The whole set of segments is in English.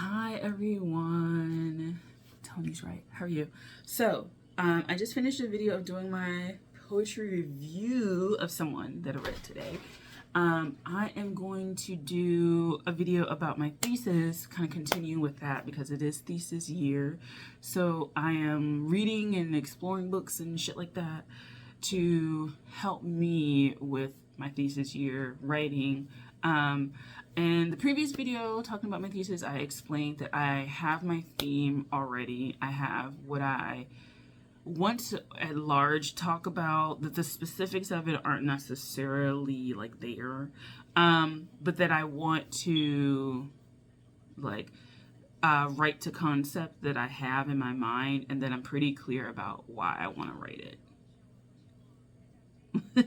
Hi everyone. Tony's right. How are you? So, I just finished a video of doing my poetry review of someone that I read today. I am going to do a video about my thesis, kind of continue with that because it is thesis year. So I am reading and exploring books and shit like that to help me with my thesis year writing. In the previous video talking about my thesis, I explained that I have my theme already. I have what I want to at large talk about, that the specifics of it aren't necessarily like there, but that I want to like write to concept that I have in my mind, and that I'm pretty clear about why I want to write it.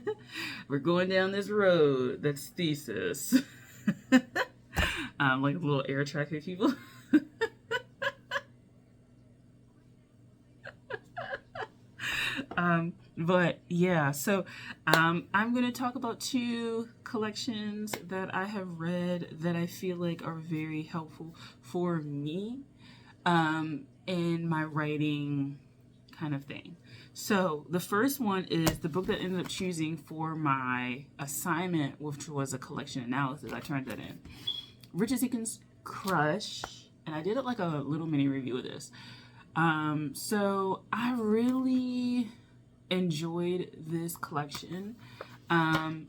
We're going down this road that's thesis. Like a little air traffic people. But yeah, so I'm going to talk about two collections that I have read that I feel like are very helpful for me in my writing kind of thing. So the first one is the book that I ended up choosing for my assignment, which was a collection analysis. I turned that in. Richard Deacon's Crush, and I did it like a little mini review of this. So I really enjoyed this collection.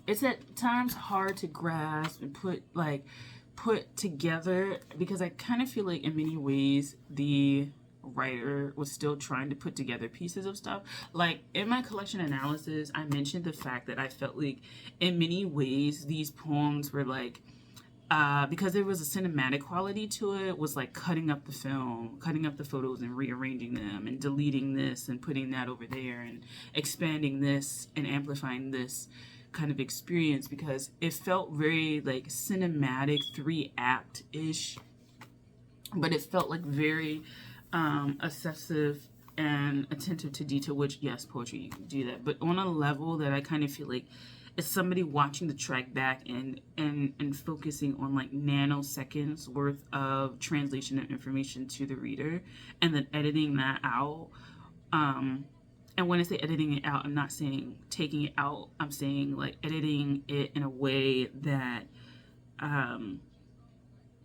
It's at times hard to grasp and put together because I kind of feel like in many ways the writer was still trying to put together pieces of stuff. Like in my collection analysis, I mentioned the fact that I felt like in many ways these poems were like, because there was a cinematic quality to it, was like cutting up the film, cutting up the photos and rearranging them and deleting this and putting that over there and expanding this and amplifying this kind of experience, because it felt very like cinematic, 3-act-ish, but it felt like very obsessive and attentive to detail, which yes, poetry, you can do that, but on a level that I kind of feel like it's somebody watching the track back and focusing on like nanoseconds worth of translation of information to the reader and then editing that out. And when I say editing it out, I'm not saying taking it out. I'm saying like editing it in a way that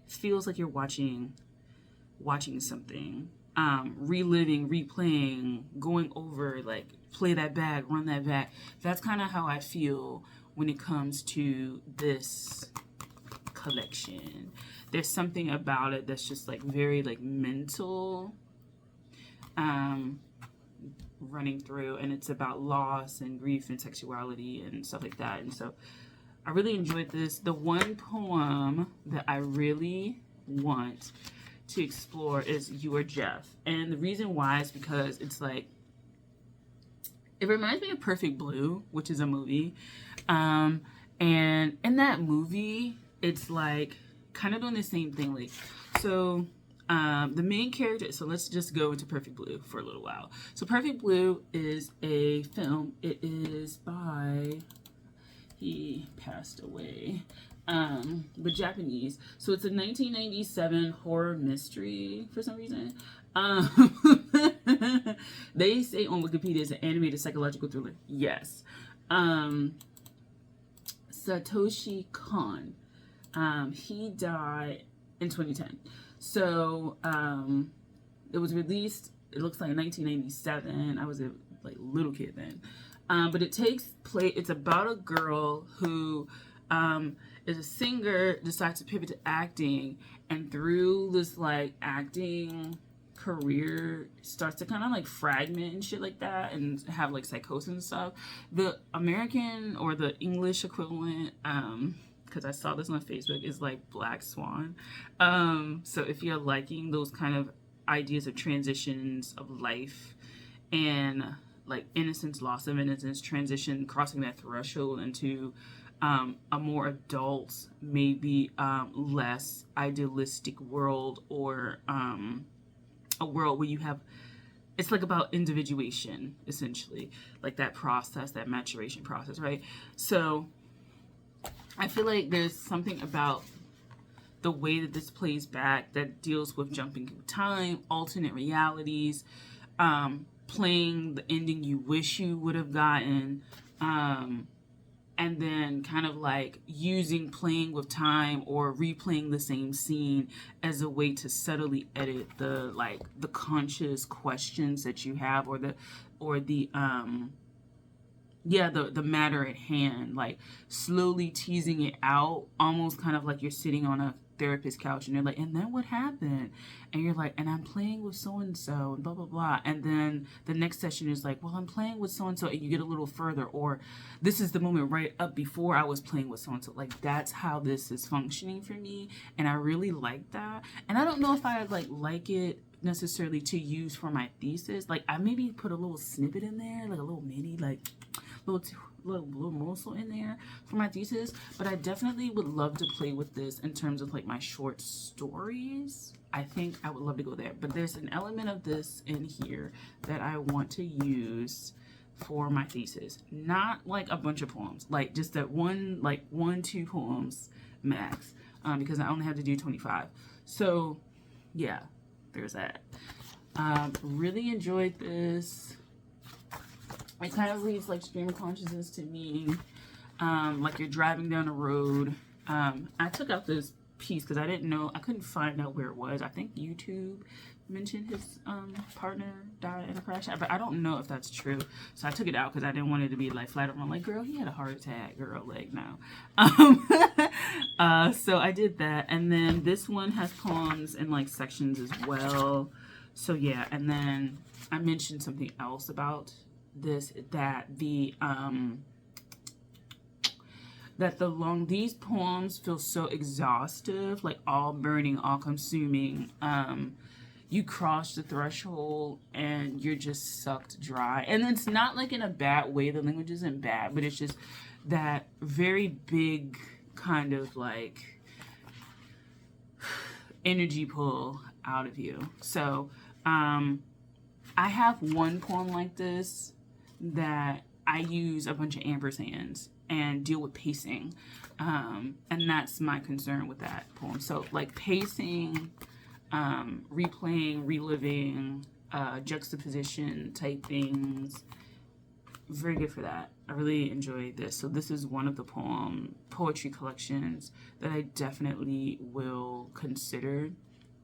feels like you're watching something, reliving, replaying, going over, like play that back, run that back. That's kind of how I feel when it comes to this collection. There's something about it that's just like very like mental, running through, and it's about loss and grief and sexuality and stuff like that. And so I really enjoyed this. The one poem that I really want to explore is You Are Jeff. And the reason why is because it's like, it reminds me of Perfect Blue, which is a movie. And in that movie, it's like kind of doing the same thing. Like, so the main character, so let's just go into Perfect Blue for a little while. So Perfect Blue is a film. It is by, he passed away, but Japanese. So it's a 1997 horror mystery for some reason. They say on Wikipedia it's an animated psychological thriller. Yes. Satoshi Kon. He died in 2010. So it was released, it looks like 1997. I was a like little kid then. But it takes place, it's about a girl who is a singer, decides to pivot to acting, and through this like acting career starts to kind of like fragment and shit like that and have like psychosis and stuff. The American or the English equivalent, because I saw this on Facebook, is like Black Swan. So if you're liking those kind of ideas of transitions of life and like innocence, loss of innocence, transition, crossing that threshold into a more adult, maybe less idealistic world, or a world where you have, it's like about individuation, essentially, like that process, that maturation process, right? So I feel like there's something about the way that this plays back, that deals with jumping through time, alternate realities, playing the ending you wish you would have gotten, and then kind of like using playing with time or replaying the same scene as a way to subtly edit the conscious questions that you have, or the matter at hand, like slowly teasing it out, almost kind of like you're sitting on a therapist couch and you're like, and then what happened? And you're like, and I'm playing with so and so and blah blah blah. And then the next session is like, well, I'm playing with so and so, and you get a little further, or this is the moment right up before I was playing with so and so. Like, that's how this is functioning for me, and I really like that. And I don't know if I like it necessarily to use for my thesis. Like, I maybe put a little snippet in there, like a little mini little morsel in there for my thesis, but I definitely would love to play with this in terms of like my short stories. I think I would love to go there, but there's an element of this in here that I want to use for my thesis. Not like a bunch of poems, like just that one, 2 poems max, because I only have to do 25. So yeah, there's that. Really enjoyed this. It kind of reads like stream of consciousness to me, like you're driving down a road. I took out this piece because I didn't know, I couldn't find out where it was. I think YouTube mentioned his partner died in a crash, but I don't know if that's true. So I took it out because I didn't want it to be like flat around, like, girl, he had a heart attack, girl, like, no. So I did that, and then this one has poems in like sections as well. So yeah, and then I mentioned something else about this, that these poems feel so exhaustive, like all burning, all consuming. You cross the threshold and you're just sucked dry, and it's not like in a bad way. The language isn't bad, but it's just that very big kind of like energy pull out of you. So I have one poem like this that I use a bunch of ampersands and deal with pacing, and that's my concern with that poem. So like pacing, replaying, reliving, juxtaposition type things, very good for that. I really enjoyed this. So this is one of the poetry collections that I definitely will consider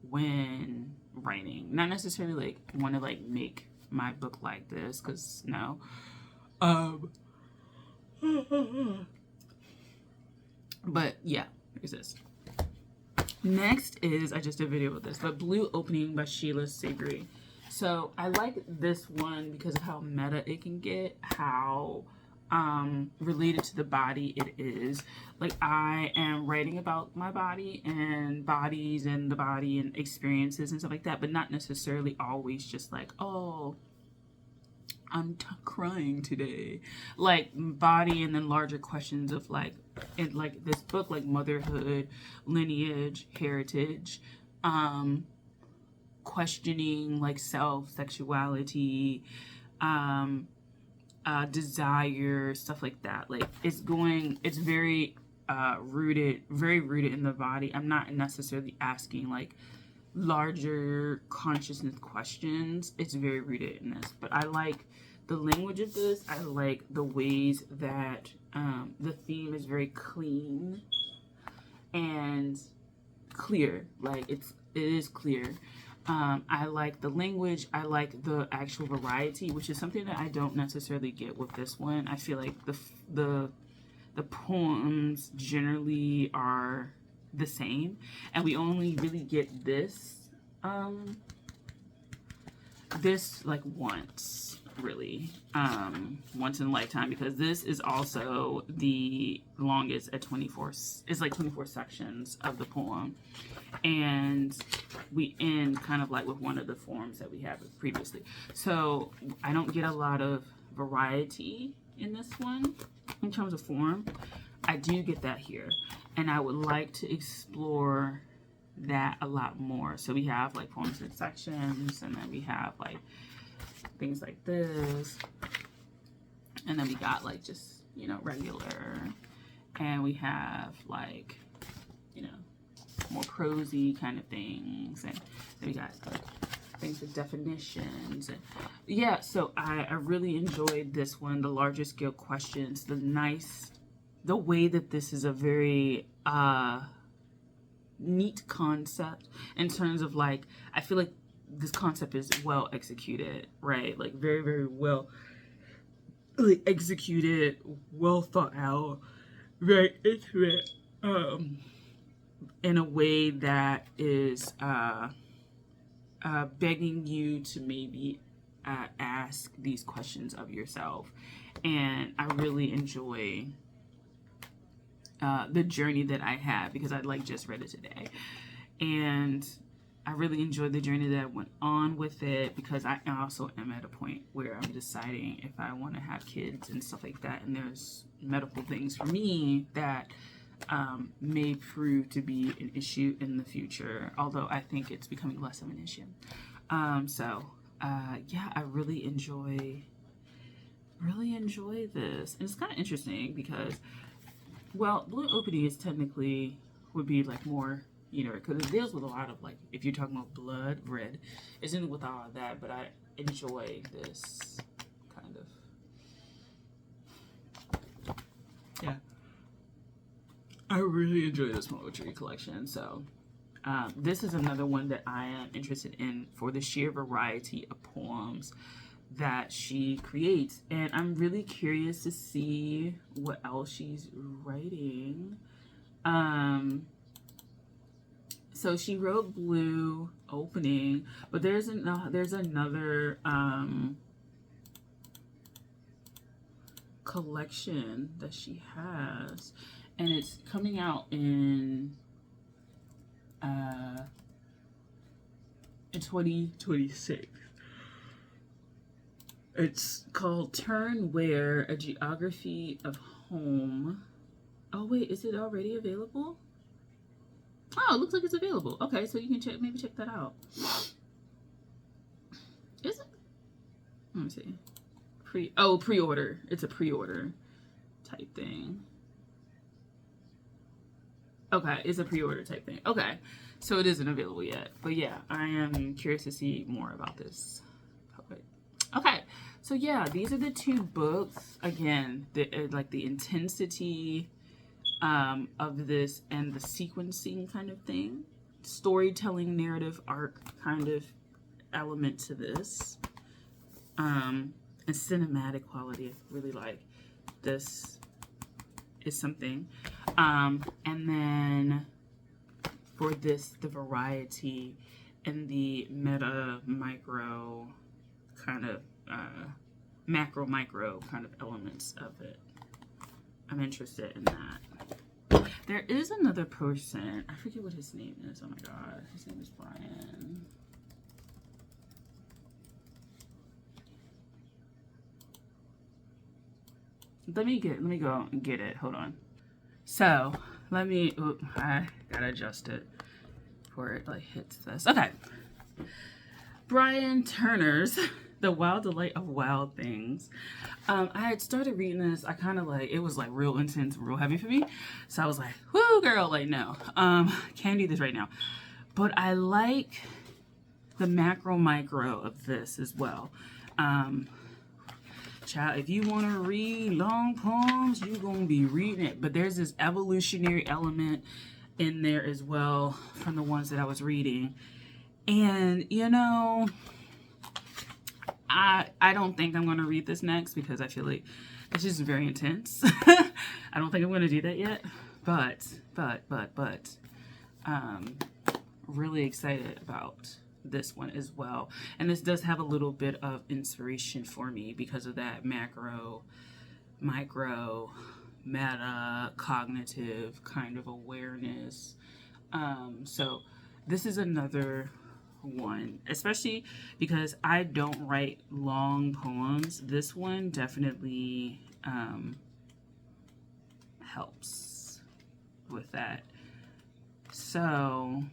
when writing. Not necessarily like want to like make my book like this, because no. But yeah, here's this. Next is, I just did a video with this, but Blue Opening by Sheila Sabri. So I like this one because of how meta it can get, how related to the body it is. Like, I am writing about my body and bodies and the body and experiences and stuff like that, but not necessarily always just like, oh, I'm crying today. Like, body, and then larger questions of like, in like this book, like motherhood, lineage, heritage, questioning like self, sexuality, desire, stuff like that. Like, it's very rooted in the body. I'm not necessarily asking like larger consciousness questions. It's very rooted in this, but I like the language of this. I like the ways that the theme is very clean and clear. Like, it is clear. I like the language. I like the actual variety, which is something that I don't necessarily get with this one. I feel like the poems generally are the same, and we only really get this like once, really, once in a lifetime, because this is also the longest at 24. It's like 24 sections of the poem, and we end kind of like with one of the forms that we had previously. So I don't get a lot of variety in this one in terms of form. I do get that here, and I would like to explore that a lot more. So we have like poems in sections, and then we have like things like this, and then we got like just, you know, regular, and we have like, you know, more prosy kind of things. And then we got like things with definitions. And yeah, so I really enjoyed this one, the larger scale questions, the way that this is a very neat concept in terms of like, I feel like this concept is well executed, right? Like very, very well executed, well thought out, very intimate, in a way that is begging you to maybe ask these questions of yourself. And I really enjoy the journey that I had, because I like just read it today, and I really enjoyed the journey that I went on with it, because I also am at a point where I'm deciding if I want to have kids and stuff like that, and there's medical things for me that may prove to be an issue in the future, although I think it's becoming less of an issue. Yeah, I really enjoy this, and it's kind of interesting because, well, Blue Opening is technically would be like more, you know, because it deals with a lot of like, if you're talking about blood, red, isn't with all of that, but I enjoy this kind of, yeah, I really enjoy this poetry collection. So this is another one that I am interested in for the sheer variety of poems that she creates, and I'm really curious to see what else she's writing. So she wrote Blue Opening, but there's another collection that she has, and it's coming out in 2026. It's called Turn Where, A Geography of Home. Oh wait, is it already available? Oh, it looks like it's available. Okay, so you can maybe check that out. Is it? Let me see. Pre-order. It's a pre-order type thing. Okay, it's a pre-order type thing. Okay, so it isn't available yet. But yeah, I am curious to see more about this poet. Okay, so yeah, these are the two books. Again, like the intensity of this and the sequencing kind of thing. Storytelling, narrative, arc kind of element to this. And cinematic quality. I really like this is something. And then for this, the variety and the meta, micro kind of macro, micro kind of elements of it. I'm interested in that. There is another person. I forget what his name is. Oh my god. His name is Brian. Let me go and get it. Hold on. So I gotta adjust it before it like hits this. Okay. Brian Turner's The Wild Delight of Wild Things. I had started reading this. I kind of like, it was like real intense, real heavy for me. So I was like, whoo girl, like no, can't do this right now. But I like the macro micro of this as well. Child, if you want to read long poems, you're going to be reading it. But there's this evolutionary element in there as well from the ones that I was reading. And, you know, I don't think I'm going to read this next because I feel like this is very intense. I don't think I'm going to do that yet. But, really excited about this one as well. And this does have a little bit of inspiration for me because of that macro, micro, meta, cognitive kind of awareness. So this is another one, especially because I don't write long poems. This one definitely helps with that. So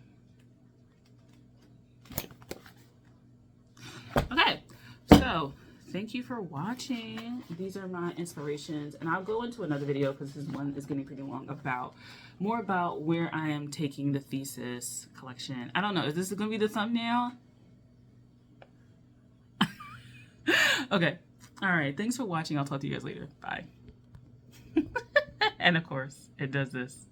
okay, so thank you for watching. These are my inspirations, and I'll go into another video because this one is getting pretty long about more about where I am taking the Thesis collection. I don't know, is this going to be the thumbnail? Okay. All right. Thanks for watching. I'll talk to you guys later. Bye. And of course, it does this.